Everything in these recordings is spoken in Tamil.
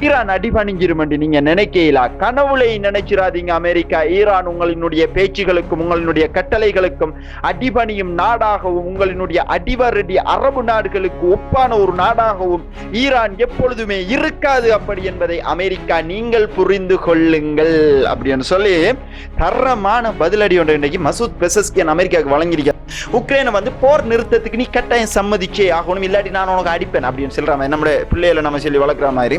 ஈரான் அடிபணிஞ்சிரும் என்று நீங்க நினைக்கல. கனவுளை நினைச்சிராதீங்க. அமெரிக்கா ஈரான் உங்களினுடைய பேச்சுகளுக்கும் உங்களினுடைய கட்டளைகளுக்கும் அடிபணியும் நாடாகவும் உங்களினுடைய அடிவரடி அரபு நாடுகளுக்கு ஒப்பான ஒரு நாடாகவும் ஈரான் எப்பொழுதுமே இருக்காது அப்படி என்பதை அமெரிக்கா நீங்கள் புரிந்து கொள்ளுங்கள் அப்படின்னு சொல்லி தரமான பதிலடி ஒன்று இன்னைக்கு மசூத் பெசஸ்கியன் அமெரிக்காவுக்கு வழங்கியிருக்கார். உக்ரைனை வந்து போர் நிறுத்தத்துக்கு நீ கட்டாயம் சம்மதிச்சே ஆகணும், இல்லாட்டி நான் உனக்கு அடிப்பேன் அப்படின்னு சொல்ற மாதிரி நம்முடைய பிள்ளைகளை நம்ம சொல்லி வளர்க்குற மாதிரி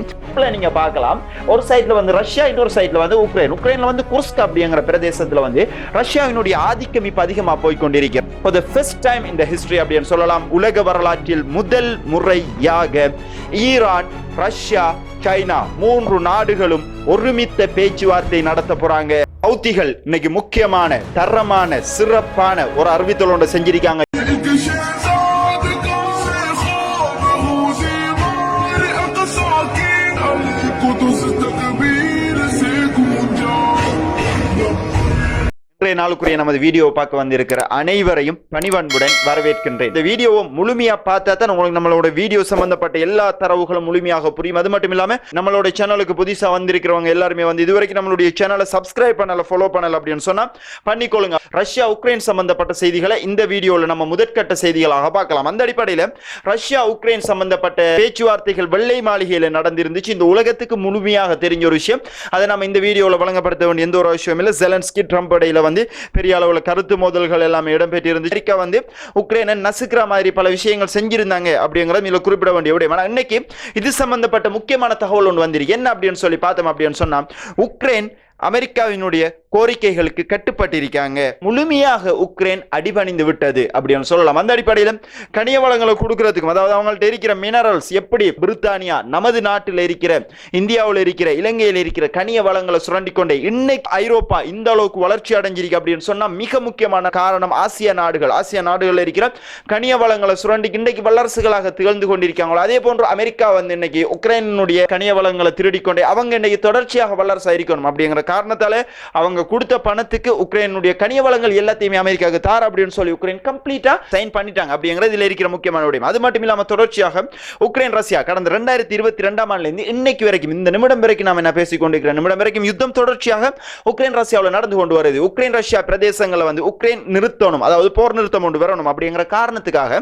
நீங்க பார்க்கலாம். ஒரு சைட்ல வந்து ரஷ்யா, இன்னொரு சைட்ல வந்து உக்ரைன். உக்ரைன்ல வந்து குர்ஸ்க் அப்படிங்கிற பிரதேசத்துல வந்து ரஷ்யாவினுடைய ஆதிக்கம் இப்ப அதிகமா போய் கொண்டிருக்கிறது. For the first time in the history அப்படின்னு சொல்லலாம், உலக வரலாற்றில் முதல் முறையாக ஈரான், ரஷ்யா, சைனா 3 நாடுகளும் ஒருமித்த பேச்சுவார்த்தை நடத்த போறாங்க. ஹவுதிகள் இன்னைக்கு முக்கியமான தரமான சிறப்பான ஒரு அறிவித்தல் ஒன்றை செஞ்சிருக்காங்க. நாளுக்குரிய நமது வீடியோவை பார்க்க வந்திருக்கிற அனைவரையும் பணிவன்புடன் வரவேற்கின்றேன். இந்த வீடியோவை முழுமையா பார்த்தா தான் உங்களுக்கு நம்மளோட வீடியோ சம்பந்தப்பட்ட எல்லா தரவுகளும் முழுமையாக புரியும். அது மட்டும் இல்லாம நம்மளோட சேனலுக்கு புதுசா வந்திருக்கிறவங்க எல்லாருமே வந்து இதுவரைக்கும் நம்மளுடைய சேனலை சப்ஸ்கிரைப் பண்ணல, ஃபாலோ பண்ணல அப்படின்னு சொன்னா பண்ணிக்கொள்ளுங்க. ரஷ்யா உக்ரைன் சம்பந்தப்பட்ட செய்திகளை இந்த வீடியோல நம்ம முதற்கட்ட செய்திகளாக பார்க்கலாம். அந்த அடிப்படையில் ரஷ்யா உக்ரைன் சம்பந்தப்பட்ட பேச்சுவார்த்தைகள் வெள்ளை மாளிகையில் நடந்திருந்துச்சு. இந்த உலகத்துக்கு முழுமையாக தெரிஞ்ச ஒரு விஷயம். அதை நம்ம இந்த வீடியோவில் வழங்கப்படுத்த வேண்டிய எந்த ஒரு விஷயம் இல்லை. ஜெலன்ஸ்கி ட்ரம்ப் இடையில வந்து பெரிய அளவுல கருத்து மோதல்கள் எல்லாமே இடம்பெற்று இருந்துச்சு. அமெரிக்கா வந்து உக்ரைனை நசுக்கிற மாதிரி பல விஷயங்கள் செஞ்சிருந்தாங்க அப்படிங்கறது இதுல குறிப்பிட வேண்டிய விடயம். ஆனா இன்னைக்கு இது சம்பந்தப்பட்ட முக்கியமான தகவல் ஒன்று வந்திருக்கு. என்ன அப்படின்னு சொல்லி பார்த்தோம் அப்படின்னு சொன்னா, உக்ரைன் அமெரிக்காவினுடைய கோரிக்கைகளுக்கு கட்டுப்பட்டிருக்காங்க. முழுமையாக உக்ரைன் அடிபணிந்து விட்டது அப்படின்னு சொல்லலாம். அந்த அடிப்படையில் கனிய வளங்களை கொடுக்கறதுக்கும், அதாவது அவங்கள்ட்ட இருக்கிற மினரல்ஸ் எப்படி பிரித்தானியா நமது நாட்டில் இருக்கிற, இந்தியாவில் இருக்கிற, இலங்கையில் இருக்கிற கனிய வளங்களை சுரண்டி கொண்டே இன்னைக்கு ஐரோப்பா இந்த அளவுக்கு வளர்ச்சி அடைஞ்சிருக்கு அப்படின்னு சொன்னா மிக முக்கியமான காரணம் ஆசிய நாடுகள் இருக்கிற கனிய வளங்களை சுரண்டி இன்றைக்கு வல்லரசுகளாக திகழ்ந்து கொண்டிருக்காங்களோ அதே போன்று அமெரிக்கா வந்து இன்னைக்கு உக்ரைனுடைய கனிய வளங்களை திருடிக்கொண்டே அவங்க இன்னைக்கு தொடர்ச்சியாக வல்லரசா இருக்கணும் அப்படிங்கிற காரணத்தால அவங்க கொடுத்த பணத்துக்கு உக்ரைனுடைய கனிய வளங்கள் எல்லாத்தையுமே அமெரிக்காவுக்கு தார அப்படின்னு சொல்லி உக்ரைன் கம்ப்ளீட்டா சைன் பண்ணிட்டாங்க அப்படிங்கிறது இதுல இருக்கிற முக்கியமான விடயம். அது மட்டும் இல்லாம தொடர்ச்சியாக உக்ரைன் ரஷ்யா கடந்த 2022 ஆண்டுல இருந்து இன்னைக்கு வரைக்கும், இந்த நிமிடம் வரைக்கும் நாம என்ன பேசிக் கொண்டிருக்கிற நிமிடம் வரைக்கும் யுத்தம் தொடர்ச்சியாக உக்ரைன் ரஷ்யாவில் நடந்து கொண்டு வருது. உக்ரைன் ரஷ்யா பிரதேசங்களை வந்து உக்ரைன் நிறுத்தணும், அதாவது போர் நிறுத்தம் கொண்டு வரணும் அப்படிங்கிற காரணத்துக்காக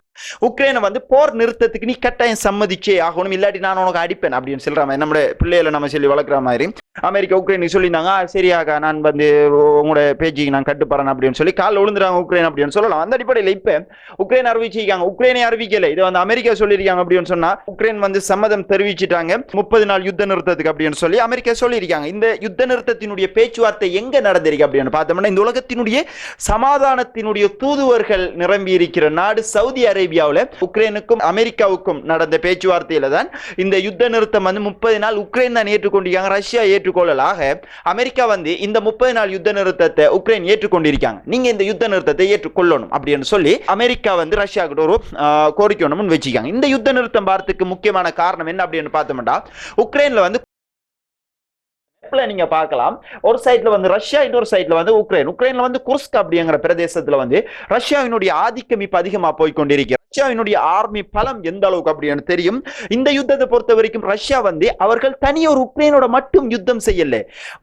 உக்ரைனை வந்து போர் நிறுத்தத்துக்கு நீ கட்டாயம் சம்மதிச்சே ஆகணும், இல்லாட்டி நான் உனக்கு அடிப்பேன் அப்படின்னு சொல்ற மாதிரி நம்முடைய பிள்ளைகளை நம்ம சொல்லி வளர்க்குற மாதிரி அமெரிக்கா உக்ரைனுக்கு சொல்லியிருந்தாங்க. சரியாக நான் வந்து உங்களோட பேச்சுக்கு நான் கட்டுப்படுறேன் அப்படின்னு சொல்லி காலில் விழுந்துறாங்க உக்ரைன் அப்படின்னு சொல்லலாம். அந்த அடிப்படையில் இப்ப உக்ரைன் அறிவிச்சிருக்காங்க. உக்ரைனை அறிவிக்கல, இது வந்து அமெரிக்கா சொல்லியிருக்காங்க அப்படின்னு சொன்னா உக்ரைன் வந்து சம்மதம் தெரிவிச்சிட்டாங்க 30 நாள் யுத்த நிறுத்தத்துக்கு அப்படின்னு சொல்லி அமெரிக்கா சொல்லியிருக்காங்க. இந்த யுத்த நிறுத்தத்தினுடைய பேச்சுவார்த்தை எங்க நடந்திருக்கு அப்படின்னு பார்த்தோம்னா, இந்த உலகத்தினுடைய சமாதானத்தினுடைய தூதுவர்கள் நிரம்பி இருக்கிற நாடு சவுதி அரேபியாவில் உக்ரைனுக்கும் அமெரிக்காவுக்கும் நடந்த பேச்சுவார்த்தையில தான் இந்த யுத்த நிறுத்தம் வந்து 30 நாள் உக்ரைன் தான் ஏற்றுக்கொண்டிருக்காங்க, ரஷ்யா ஏற்றுக்கொள்ளலாக அமெரிக்கா வந்து இந்த 30 நாள் யுத்த நிறுத்தத்தை உக்ரைன் ஏற்றுக்கொண்டிருக்காங்க. நீங்க இந்த யுத்த நிறுத்தத்தை ஏற்றுக்கொள்ளணும் அப்படின்னு சொல்லி அமெரிக்கா வந்து ரஷ்யா கிட்ட ஒரு கோரிக்கை ஒன்று வச்சிருக்காங்க. இந்த யுத்த நிறுத்தம் பார்த்துக்கு முக்கியமான காரணம் என்ன அப்படின்னு பார்த்தோம்னா, உக்ரைன்ல வந்து நீங்க பார்க்கலாம். ஒரு சைட்ல வந்து ரஷ்யா, இன்னொரு சைட்ல வந்து உக்ரைன். உக்ரைன்ல வந்து குர்ஸ்க் அப்படிங்கிற பிரதேசத்துல வந்து ரஷ்யாவினுடைய ஆதிக்கம் இப்ப அதிகமா போய் கொண்டிருக்கிறது. ரஷ்யாவினுடைய ஆர்மி பலம் எந்த அளவுக்கு அப்படின்னு தெரியும். இந்த யுத்தத்தை பொறுத்த வரைக்கும் ரஷ்யா வந்து அவர்கள் தனியொரு உக்ரைனோட மட்டும் யுத்தம் செய்யல,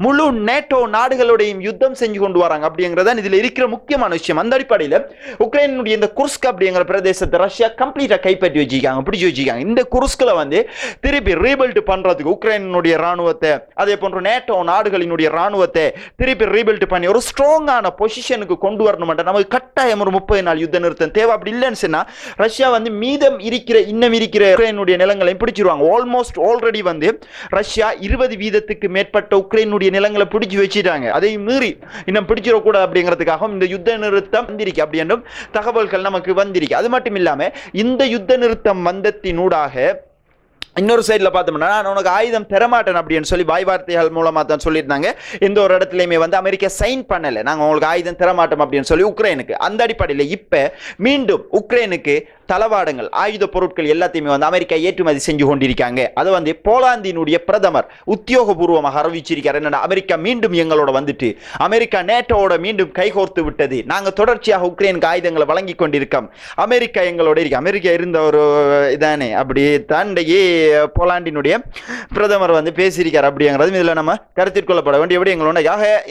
முழு நேட்டோ நாடுகளோடையும் யுத்தம் செஞ்சு கொண்டு வராங்க அப்படிங்கறத இதுல இருக்கிற முக்கியமான விஷயம். அந்த அடிப்படையில் உக்ரைனுடைய இந்த குர்ஸ்க் அப்படிங்கிற பிரதேசத்தை ரஷ்யா கம்ப்ளீட்டா கைப்பற்றி வச்சிருக்காங்க, பிடிச்சு வச்சிருக்காங்க. இந்த குர்ஸ்க்ல வந்து திருப்பி ரீபில்ட் பண்றதுக்கு உக்ரைனுடைய ராணுவத்தை, அதே போன்று நேட்டோ நாடுகளினுடைய ராணுவத்தை திருப்பி ரீபில்ட் பண்ணி ஒரு ஸ்ட்ராங்கான பொசிஷனுக்கு கொண்டு வரணும். நமக்கு கட்டாயம் ஒரு 30 நாள் யுத்த நிறுத்தம் தேவை. அப்படி இல்லைன்னு சொன்னா ரஷ்யா வந்து மீதம் இருக்கிற இன்னும் இருக்கிற உக்ரைனுடைய நிலங்களை பிடிச்சிருவாங்க. ஆல்மோஸ்ட் ஆல்ரெடி வந்து ரஷ்யா 20% மேற்பட்ட உக்ரைனுடைய நிலங்களை பிடிச்சு வச்சிட்டாங்க. அதை மீறி இன்னும் பிடிச்சிடக்கூடாது அப்படிங்கிறதுக்காக இந்த யுத்த நிறுத்தம் வந்திருக்கு அப்படின்னும் தகவல்கள் நமக்கு வந்திருக்கு. அது மட்டும் இல்லாம இந்த யுத்த நிறுத்தம் வந்தத்தினூடாக இன்னொரு சைடில் பார்த்தோம்னா, நான் உனக்கு ஆயுதம் தரமாட்டேன் அப்படின்னு சொல்லி வாய் வார்த்தைகள் மூலமாக தான் சொல்லியிருந்தாங்க. எந்த ஒரு இடத்துலையுமே வந்து அமெரிக்கா சைன் பண்ணலை, நாங்கள் உங்களுக்கு ஆயுதம் தரமாட்டோம் அப்படின்னு சொல்லி உக்ரைனுக்கு. அந்த அடிப்படையில் இப்போ மீண்டும் உக்ரைனுக்கு தளவாடங்கள், ஆயுத பொருட்கள் எல்லாத்தையுமே வந்து அமெரிக்கா ஏற்றுமதி செஞ்சு கொண்டிருக்காங்க. அதை வந்து போலாந்தினுடைய பிரதமர் உத்தியோகபூர்வமாக அறிவிச்சிருக்கார். என்னன்னா, அமெரிக்கா மீண்டும் எங்களோட வந்துட்டு அமெரிக்கா நேட்டோட மீண்டும் கைகோர்த்து விட்டது, நாங்கள் தொடர்ச்சியாக உக்ரைனுக்கு ஆயுதங்களை வழங்கி கொண்டிருக்கோம், அமெரிக்கா எங்களோட இருக்கு. அமெரிக்கா இருந்த ஒரு இதானே அப்படி தாண்டையே போலாண்டினுடைய பிரதமர் வந்து பேசியிருக்கார் அப்படிங்கிறது இதில் நம்ம கருத்தில் கொள்ளப்பட வேண்டிய விடயங்களோட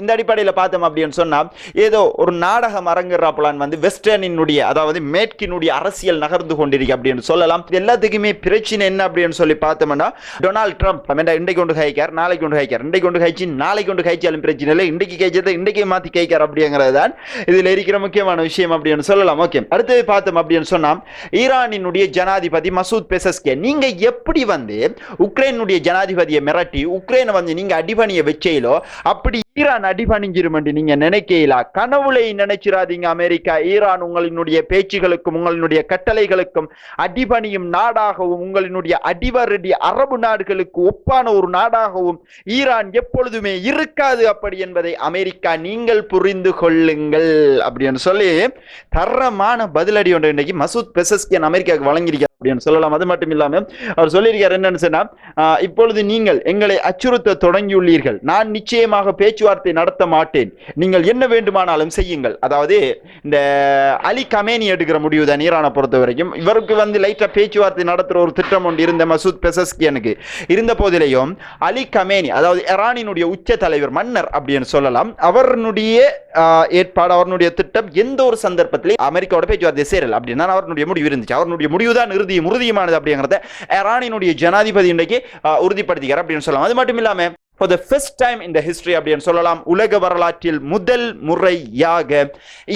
இந்த அடிப்படையில் பார்த்தோம் அப்படின்னு சொன்னால் ஏதோ ஒரு நாடகம் அரங்குறாப்பலான் வந்து வெஸ்டர்னினுடைய அதாவது மேற்கினுடைய அரசியல் நகர்ந்து கொண்டிருக்கு அப்படின்னு சொல்லலாம். எல்லாத்துக்குமே பிரச்சனை என்ன அப்படின்னு சொல்லி பார்த்தோம்னா டொனால்ட் ட்ரம்ப் இன்றைக்கு கொண்டு கைக்கார் நாளைக்கு கொண்டு கைக்கார் இன்றைக்கு கொண்டு கைச்சு நாளைக்கு கொண்டு கைச்சாலும் பிரச்சனை இல்லை, இன்றைக்கு கைச்சதை இன்றைக்கு மாற்றி கைக்கார் அப்படிங்கிறது தான் இதில் இருக்கிற முக்கியமான விஷயம் அப்படின்னு சொல்லலாம். ஓகே, அடுத்தது பார்த்தோம் அப்படின்னு சொன்னா ஈரானினுடைய ஜனாதிபதி மசூத் பெசஸ்கே நீங்க எப்படி வந்து உக்ரைனுடைய ஜனாதிபதியை மிரட்டி உக்ரைனை வந்து நீங்க அடிபணிய வச்சீங்களோ அப்படி ஈரான் அடிபணிஞ்சிரும் என்று நீங்க நினைக்கல, கனவுளை நினைச்சிராதீங்க. அமெரிக்கா ஈரான் உங்களினுடைய பேச்சுகளுக்கும் உங்களினுடைய கட்டளைகளுக்கும் அடிபணியும் நாடாகவும் உங்களினுடைய அடிவரடி அரபு நாடுகளுக்கு ஒப்பான ஒரு நாடாகவும் ஈரான் எப்பொழுதுமே இருக்காது அப்படி என்பதை அமெரிக்கா நீங்கள் புரிந்து கொள்ளுங்கள் அப்படின்னு சொல்லி தரமான பதிலடி ஒன்று இன்னைக்கு மசூத் பெசஸ்கியன் அமெரிக்காவுக்கு வழங்கியிருக்கார் அப்படின்னு சொல்லலாம். அது மட்டும் இல்லாம அவர் சொல்லியிருக்கார் என்னன்னு சொன்னா இப்பொழுது நீங்கள் எங்களை அச்சுறுத்த தொடங்கியுள்ளீர்கள், நான் நிச்சயமாக பேச்சுவார்த்தை நடத்த மாட்டேன், நீங்கள் என்ன வேண்டுமானாலும் செய்யுங்கள். அதாவது இந்த அலி கமேனி எடுக்கிற முடிவு தான் ஈரானை பொறுத்த வரைக்கும். இவருக்கு வந்து லைட்டா பேச்சுவார்த்தை நடத்துற ஒரு திட்டம் ஒன்று இருந்த மசூத் பெசஸ்கியனுக்கு இருந்த போதிலையும் அலி கமேனி அதாவது ஈரானினுடைய உச்ச தலைவர் மன்னர் அப்படின்னு சொல்லலாம் அவருடைய ஏற்பாடு அவருடைய திட்டம் எந்த ஒரு சந்தர்ப்பத்திலே அமெரிக்காவோட பேச்சுவார்த்தை சேரல் அப்படின்னு அவருடைய முடிவு இருந்துச்சு. அவருடைய முடிவு தான் உறுதியானது அப்படிங்கறத ஈரானினுடைய ஜனாதிபதி இன்றைக்கு உறுதிப்படுத்திக்கிறார் அப்படின்னு சொல்லலாம். அது மட்டும் இல்லாம for the first time in the history அப்படின்னு சொல்லலாம் உலக வரலாற்றில் முதல் முறையாக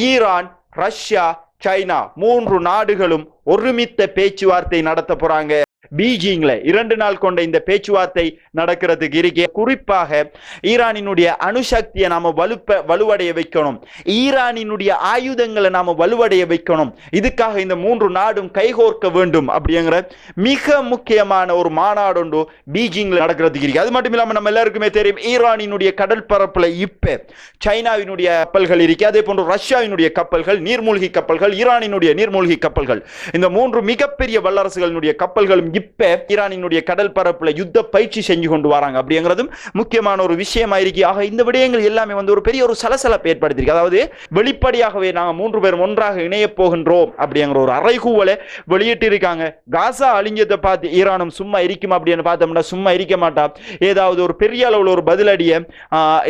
ஈரான் ரஷ்யா சைனா 3 நாடுகளும் ஒருமித்த பேச்சுவார்த்தை நடத்த போறாங்க. பீஜிங்ல 2 நாள் கொண்ட இந்த பேச்சுவார்த்தை நடக்கிறதுக்கு இருக்கே. குறிப்பாக ஈரானினுடைய அணுசக்தியை நாம வலுவடைய வைக்கணும், ஈரானினுடைய ஆயுதங்களை நாம வலுவடைய வைக்கணும், இதுக்காக இந்த 3 நாடும் கைகோர்க்க வேண்டும் அப்படிங்கிற மிக முக்கியமான ஒரு மாநாடு ஒன்று பீஜிங்ல நடக்கிறதுக்கு இருக்கு. அது மட்டும் இல்லாம நம்ம எல்லாருக்குமே தெரியும் ஈரானினுடைய கடல் பரப்புல இப்ப சைனாவினுடைய கப்பல்கள் இருக்கு, அதே போன்று ரஷ்யாவினுடைய கப்பல்கள் நீர்மூழ்கி கப்பல்கள் ஈரானினுடைய நீர்மூழ்கி கப்பல்கள் இந்த 3 மிகப்பெரிய வல்லரசுகளினுடைய கப்பல்களும் இப்ப ஈரானினுடைய கடல் பரப்புல யுத்த பயிற்சி செஞ்சு கொண்டு வராங்க அப்படிங்கிறதும் முக்கியமான ஒரு விஷயமா இருக்கு. ஆக இந்த விடயங்கள் எல்லாமே வந்து ஒரு பெரிய ஒரு சலசலப்பை ஏற்படுத்தியிருக்கு. அதாவது வெளிப்படையாகவே நாங்க 3 பேரும் ஒன்றாக இணைய போகின்றோம் அப்படிங்கிற ஒரு அறைகூவலை வெளியிட்டு இருக்காங்க. காசா அழிஞ்சதை பார்த்து ஈரானும் சும்மா இருக்கும் அப்படின்னு பார்த்தோம்னா சும்மா இருக்க மாட்டா, ஏதாவது ஒரு பெரிய அளவுல ஒரு பதிலடியை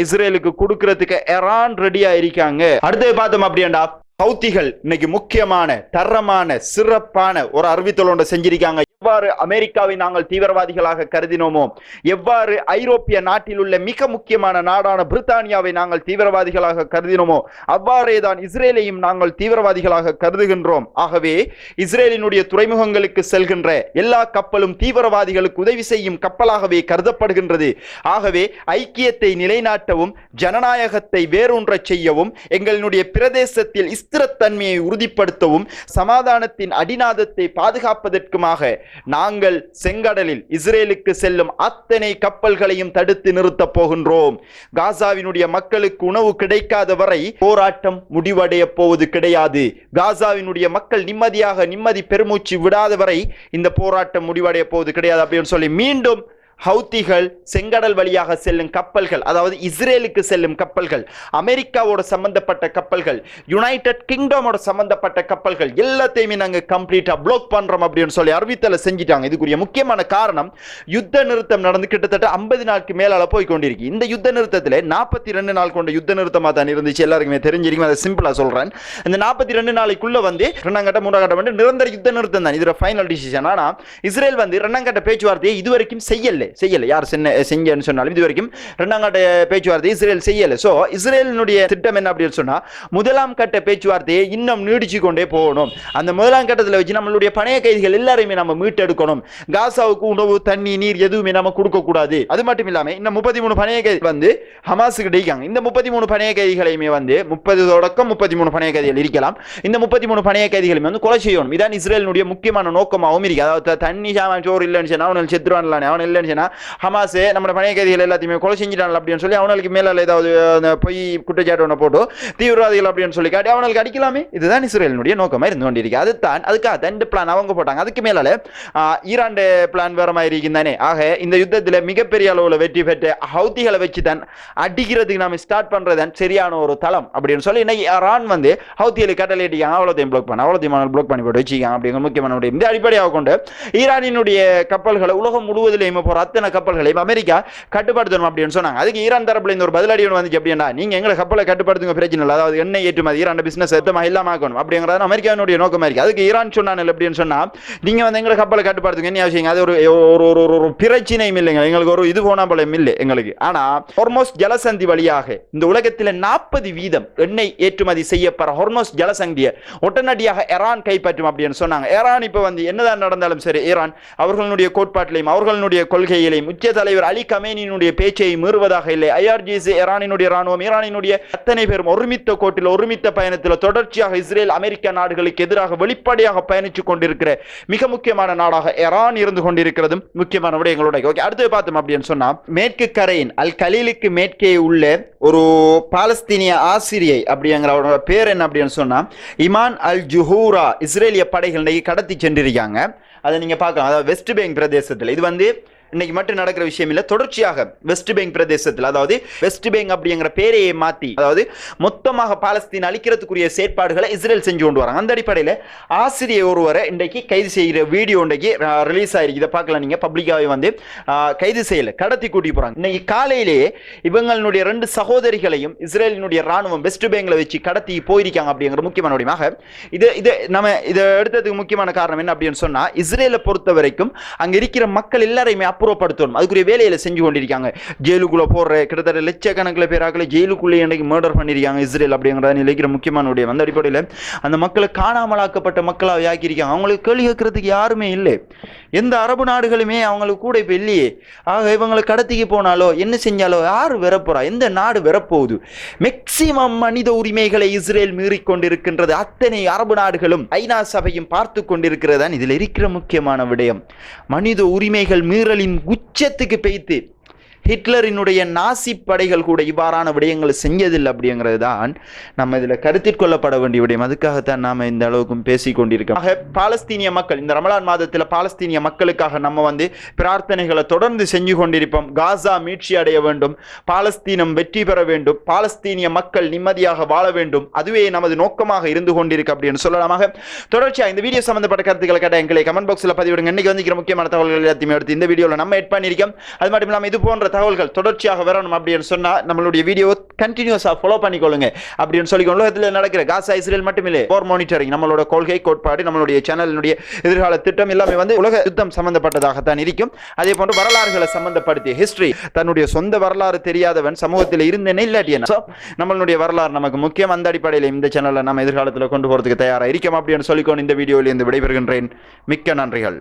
இஸ்ரேலுக்கு கொடுக்கிறதுக்கு ஈரான் ரெடியா இருக்காங்க. அடுத்து பார்த்தோம் அப்படின்னா ஹவுத்திகள் இன்னைக்கு முக்கியமான தரமான சிறப்பான ஒரு அறிவித்தல் ஒன்றை செஞ்சிருக்காங்க. எவ்வாறு அமெரிக்காவை நாங்கள் தீவிரவாதிகளாக கருதினோமோ, எவ்வாறு ஐரோப்பிய நாட்டில் உள்ள மிக முக்கியமான நாடான பிரித்தானியாவை நாங்கள் தீவிரவாதிகளாக கருதினோமோ அவ்வாறே தான் இஸ்ரேலையும் நாங்கள் தீவிரவாதிகளாக கருதுகின்றோம். ஆகவே இஸ்ரேலினுடைய துறைமுகங்களுக்கு செல்கின்ற எல்லா கப்பலும் தீவிரவாதிகளுக்கு உதவி செய்யும் கப்பலாகவே கருதப்படுகின்றது. ஆகவே ஐக்கியத்தை நிலைநாட்டவும் ஜனநாயகத்தை வேரூன்றச் செய்யவும் எங்களுடைய பிரதேசத்தில் ஸ்திரத்தன்மையை உறுதிப்படுத்தவும் சமாதானத்தின் அடிநாதத்தை பாதுகாப்பதற்குமாக நாங்கள் செங்கடலில் இஸ்ரேலுக்கு செல்லும் அத்தனை கப்பல்களையும் தடுத்து நிறுத்தப் போகின்றோம். காசாவினுடைய மக்களுக்கு உணவு கிடைக்காத வரை போராட்டம் முடிவடைய போவது கிடையாது. காசாவினுடைய மக்கள் நிம்மதி பெருமூச்சு விடாத வரை இந்த போராட்டம் முடிவடைய போவது கிடையாது அப்படின்னு சொல்லி மீண்டும் ஹவுத்திகள் செங்கடல் வழியாக செல்லும் கப்பல்கள், அதாவது இஸ்ரேலுக்கு செல்லும் கப்பல்கள், அமெரிக்காவோட சம்பந்தப்பட்ட கப்பல்கள், யுனைடெட் கிங்டமோட சம்பந்தப்பட்ட கப்பல்கள் எல்லாத்தையுமே நாங்கள் கம்ப்ளீட்டா பிளாக் பண்றோம் அப்படின்னு சொல்லி அறிவித்தலை செஞ்சிட்டாங்க. இதுக்குரிய முக்கியமான காரணம் யுத்த நிறுத்தம் நடந்து கிட்டத்தட்ட 50 நாளுக்கு மேலால போய் கொண்டிருக்கு. இந்த யுத்த நிறுத்தத்தில் 42 நாள் கொண்ட யுத்த நிறுத்தமா தான் இருந்துச்சு, எல்லாருக்குமே தெரிஞ்சிருக்கும். அதை சிம்பிளா சொல்றேன். இந்த 42 நாளைக்குள்ள வந்து 2ஆம் கட்டம் 3ஆம் கட்டம் வந்து நிரந்தர யுத்த நிறுத்தம் தான், இது ஃபைனல் டிசிஷன். ஆனா இஸ்ரேல் வந்து 2ஆம் கட்ட பேச்சுவார்த்தையை இதுவரைக்கும் செய்யல. யார் செஞ்சன்னு சொன்னாலும் இதுவரைக்கும் 2ஆம் கட்ட பேச்சுவார்த்தை இஸ்ரேல் செய்யல. சோ இஸ்ரேலினுடைய திட்டம் என்ன அப்படின்னு சொன்னா 1ஆம் கட்ட பேச்சுவார்த்தையை இன்னும் நீடிச்சு கொண்டே போகணும். அந்த 1ஆம் கட்டத்தில் வச்சு நம்மளுடைய பணைய கைதிகள் எல்லாரையுமே நம்ம மீட்டெடுக்கணும். காசாவுக்கு உணவு தண்ணி நீர் எதுவுமே நம்ம கொடுக்க கூடாது. அது மட்டும் இல்லாம இன்னும் 33 பணைய கைதிகள் வந்து ஹமாஸுக்கு கிடைக்காங்க. இந்த 33 பணைய கைதிகளையுமே வந்து 30 தொடக்கம் 33 பணைய கைதிகள் இருக்கலாம். இந்த 33 பணைய கைதிகளையுமே வந்து கொலை செய்யணும். இதான் இஸ்ரேலினுடைய முக்கியமான நோக்கமாகவும் இருக்கு. அதாவது தண்ணி சோறு இல்லைன்னு சொன்னா அவன் செத்துருவான், அவன் இல்லைன்னு இல்லைன்னா ஹமாஸ் நம்ம பணைய கைதிகள் எல்லாத்தையுமே கொலை செஞ்சிட்டாங்க அப்படின்னு சொல்லி அவங்களுக்கு மேல ஏதாவது பொய் குற்றச்சாட்டு ஒன்று போட்டு தீவிரவாதிகள் அப்படின்னு சொல்லி காட்டி அவங்களுக்கு அடிக்கலாமே. இதுதான் இஸ்ரேலினுடைய நோக்கமா இருந்து கொண்டிருக்கு. அதுக்காக ரெண்டு பிளான் அவங்க போட்டாங்க. அதுக்கு மேலால ஈரான் பிளான் வேற மாதிரி இருக்குதானே. ஆக இந்த யுத்தத்தில் மிகப்பெரிய அளவில் வெற்றி பெற்ற ஹவுதிகளை வச்சு தான் அடிக்கிறதுக்கு நாம ஸ்டார்ட் பண்றதுதான் சரியான ஒரு தளம் அப்படின்னு சொல்லி இன்னைக்கு ஈரான் வந்து ஹவுதிகளுக்கு கட்டளை அடிக்காங்க. அவ்வளோத்தையும் பிளாக் பண்ணி போட்டு வச்சுக்காங்க அப்படிங்கிற முக்கியமான இந்த அடிப்படையாக கொண்டு ஈரானினுடைய கப்பல்களை உலகம் முழுவதிலேயும் போற அத்தனை கப்பல்களையும் அமெரிக்கா கட்டுப்படுத்தணும் அப்படின்னு சொன்னாங்க. அதுக்கு ஈரான் தரப்புல இந்த ஒரு பதிலடி ஒன்று வந்துச்சு அப்படின்னா நீங்க எங்களை கப்பலை கட்டுப்படுத்துங்க பிரச்சனை இல்லை, அதாவது எண்ணெய் ஏற்றுமதி ஈரான் பிசினஸ் எத்தமாக இல்லாம ஆக்கணும் அப்படிங்கிறது அமெரிக்காவினுடைய நோக்கமா இருக்கு. அதுக்கு ஈரான் சொன்னாங்க அப்படின்னு சொன்னா நீங்க வந்து எங்களை கப்பலை கட்டுப்படுத்துங்க என்ன அவசியம், அது ஒரு பிரச்சனையும் இல்லைங்க, எங்களுக்கு ஒரு இது போனா போல இல்லை எங்களுக்கு. ஆனா ஹொர்மோஸ் ஜலசந்தி வழியாக இந்த உலகத்தில் 40% எண்ணெய் ஏற்றுமதி செய்யப்படுற ஹொர்மோஸ் ஜலசந்தியை உடனடியாக ஈரான் கைப்பற்றும் அப்படின்னு சொன்னாங்க. ஈரான் இப்ப வந்து என்னதான் நடந்தாலும் சரி ஈரான் அவர்களுடைய கோட்பாட்டிலையும் அவர்களுடைய கொள்கையிலையும் உச்ச தலைவர் அலி கமேனியினுடைய பேச்சை மீறுவதாக இல்லை. ஐஆர்ஜிசி ஈரானினுடைய ராணுவம் ஈரானினுடைய அத்தனை பேரும் ஒருமித்த கோட்டில் ஒருமித்த பயணத்தில் தொடர்ச்சியாக இஸ்ரேல் அமெரிக்க நாடுகளுக்கு எதிராக வெளிப்படையாக பயணித்துக் கொண்டிருக்கிற மிக முக்கியமான நாடாக ஈரான் இருந்து கொண்டிருக்கிறதும் முக்கியமான விடயங்களுடைய. ஓகே, அடுத்து பார்த்தோம் அப்படின்னு சொன்னா மேற்கு கரையின் அல் கலீலுக்கு மேற்கே உள்ள ஒரு பாலஸ்தீனிய ஆசிரியை அப்படிங்கிற பேர் என்ன அப்படின்னு சொன்னா இமான் அல் ஜுஹூரா இஸ்ரேலிய படைகள் கடத்தி சென்றிருக்காங்க. அதை நீங்க பார்க்கலாம். அதாவது வெஸ்ட் பேங்க் பிரதேசத்தில் இது வந்து இன்னைக்கு மட்டும் நடக்கிற விஷயம் இல்ல, தொடர்ச்சியாக வெஸ்ட் பேங்க் பிரதேசத்தில் அதாவது வெஸ்ட் பேங்க் அப்படிங்கிற பேரையை மாத்தி அதாவது மொத்தமாக பாலஸ்தீன் அழிக்கிறதுக்குரிய செயற்பாடுகளை இஸ்ரேல் செஞ்சு கொண்டு வராங்க. அந்த அடிப்படையில் ஆசிரியர் ஒருவரை இன்றைக்கு கைது செய்கிற வீடியோ இன்றைக்கு ரிலீஸ் ஆயிருக்கு. இதை பார்க்கலாம் நீங்க. பப்ளிக்காவே வந்து கைது செய்யல, கடத்தி கூட்டி போறாங்க. இன்னைக்கு காலையிலேயே இவங்களுடைய 2 சகோதரிகளையும் இஸ்ரேலினுடைய ராணுவம் வெஸ்ட் பேங்க்ல வச்சு கடத்தி போயிருக்காங்க அப்படிங்கிற முக்கியமான விடயமாக இது நம்ம இதை எடுத்ததுக்கு முக்கியமான காரணம் என்ன அப்படின்னு சொன்னா இஸ்ரேலை பொறுத்த வரைக்கும் அங்க இருக்கிற மக்கள் எல்லாரையுமே அப்புறப்படுத்தணும் அதுக்குரிய வேலையில செஞ்சு கொண்டிருக்காங்க. ஜெயிலுக்குள்ள போடுற கிட்டத்தட்ட லட்சக்கணக்கில் பேராக்களை ஜெயிலுக்குள்ளே இன்னைக்கு மர்டர் பண்ணிருக்காங்க இஸ்ரேல் அப்படிங்கிறத நிலைக்கிற முக்கியமான விடயம். அந்த அடிப்படையில் அந்த மக்களை காணாமலாக்கப்பட்ட மக்களாக ஆக்கியிருக்காங்க. அவங்களுக்கு கேள்வி கேட்கறதுக்கு யாருமே இல்லை, எந்த அரபு நாடுகளுமே அவங்களுக்கு கூட இப்போ இல்லையே. ஆக இவங்களை கடத்திக்கு போனாலோ என்ன செஞ்சாலோ யார் வரப்போறா, எந்த நாடு வரப்போகுது? மேக்சிமம் மனித உரிமைகளை இஸ்ரேல் மீறிக்கொண்டிருக்கின்றது. அத்தனை அரபு நாடுகளும் ஐநா சபையும் பார்த்து கொண்டிருக்கிறதான் இதில் இருக்கிற முக்கியமான விடயம். மனித உரிமைகள் மீறலின் உச்சத்துக்கு பெய்து ஹிட்லரினுடைய நாசி படைகள் கூட இவ்வாறான விடயங்களை செஞ்சதில்லை அப்படிங்கிறது தான் நம்ம இதில் கருத்தில் கொள்ளப்பட வேண்டிய விடயம். அதுக்காகத்தான் நாம் இந்த அளவுக்கும் பேசிக் கொண்டிருக்கோம். பாலஸ்தீனிய மக்கள் இந்த ரமலான் மாதத்தில் பாலஸ்தீனிய மக்களுக்காக நம்ம வந்து பிரார்த்தனைகளை தொடர்ந்து செஞ்சு கொண்டிருப்போம். காசா மீட்சி அடைய வேண்டும், பாலஸ்தீனம் வெற்றி பெற வேண்டும், பாலஸ்தீனிய மக்கள் நிம்மதியாக வாழ வேண்டும், அதுவே நமது நோக்கமாக இருந்து கொண்டிருக்கு அப்படின்னு சொல்லலாமாக. தொடர்ச்சியாக இந்த வீடியோ சம்பந்தப்பட்ட கருத்துக்களை கேட்ட எங்களை கமெண்ட் பாக்ஸில் பதிவிடுங்க. இன்னைக்கு வந்து முக்கியமான தகவல்கள் எல்லாத்தையுமே எடுத்து இந்த வீடியோவில் நம்ம எட் பண்ணியிருக்கோம். அது மட்டும் இல்லாமல் இது போன்ற தகவல்கள் தொடர்ச்சியாக வரணும் அப்படின்னு சொன்னா நம்மளுடைய வீடியோ கண்டினியூஸா ஃபாலோ பண்ணிக்கொள்ளுங்க அப்படின்னு சொல்லி உலகத்தில் நடக்கிற காசா இஸ்ரேல் மட்டுமில்லை போர் மானிட்டரிங் நம்மளோட கொள்கை கோட்பாடு நம்மளுடைய சேனலினுடைய எதிர்கால திட்டம் எல்லாமே வந்து உலக யுத்தம் சம்பந்தப்பட்டதாகத்தான் இருக்கும். அதே போன்று வரலாறுகளை சம்பந்தப்படுத்திய ஹிஸ்டரி தன்னுடைய சொந்த வரலாறு தெரியாதவன் சமூகத்தில் இருந்தேனே இல்லாட்டியா நம்மளுடைய வரலாறு நமக்கு முக்கியம். அந்த அடிப்படையில் இந்த சேனலை நம்ம எதிர்காலத்தில் கொண்டு போறதுக்கு தயாராக இருக்கும் அப்படின்னு சொல்லிக்கொண்டு இந்த வீடியோவில் இருந்து விடைபெறுகின்றேன். மிக்க நன்றிகள்.